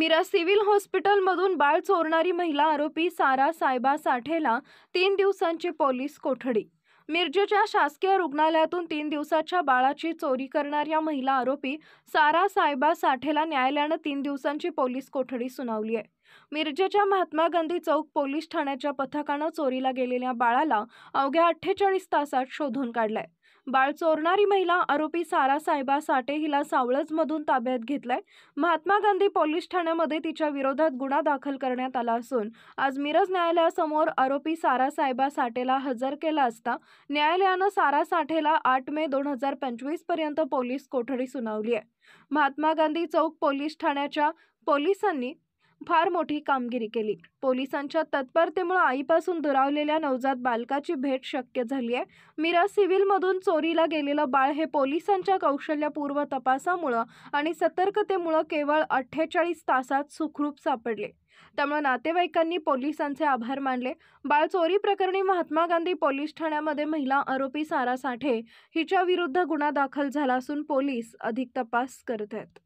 Miraj civil हॉस्पिटलमधून बाळ चोरणारी महिला आरोपी सारा सायबा साठेला 3 दिवसांची पोलीस कोठडी। मिरजेच्या शासकीय रुग्णालयातून 3 दिवसाच्या बाळाची चोरी करणाऱ्या महिला आरोपी सारा सायबा साठेला न्यायालयाने 3 दिवसांची पोलीस कोठडी सुनावली आहे। मिरजेच्या महात्मा गांधी चौक पोलीस ठाण्याच्या पथकाने चोरीला गेलेल्या बाळाला अवघ्या 48 तासात शोधून काढलंय। बाळ चोरणारी महिला आरोपी सारा सायबा साठे हिला सावळजमधून ताब्यात घेतलंय। महात्मा गांधी पोलीस ठाण्यामध्ये तिच्या विरोधात गुन्हा दाखल करण्यात आला असून आज मिरज न्यायालयासमोर आरोपी सारा सायबा साठेला हजर केला असता न्यायालयाने सारा साठेला 8 मे 2025 पर्यंत पोलीस कोठडी सुनावली आहे। महात्मा गांधी चौक पोलीस ठाण्याच्या पोलिसांनी फार मोठी कामगिरी केली। पोलिसांच्या तत्परतेमुळे आईपासून दुरावलेल्या नवजात बालकाची भेट शक्य झाली आहे। मिरज सिव्हिलमधून चोरीला गेलेलं बाळ हे पोलिसांच्या कौशल्यपूर्व तपासामुळे आणि सतर्कतेमुळे केवळ 48 तासात सुखरूप सापडले। त्यामुळे नातेवाईकांनी पोलिसांचे आभार मानले। बाळ चोरी प्रकरणी महात्मा गांधी पोलीस ठाण्यामध्ये महिला आरोपी सारा साठे हिच्या विरुद्ध गुन्हा दाखल झाला असून पोलीस अधिक तपास करत आहेत।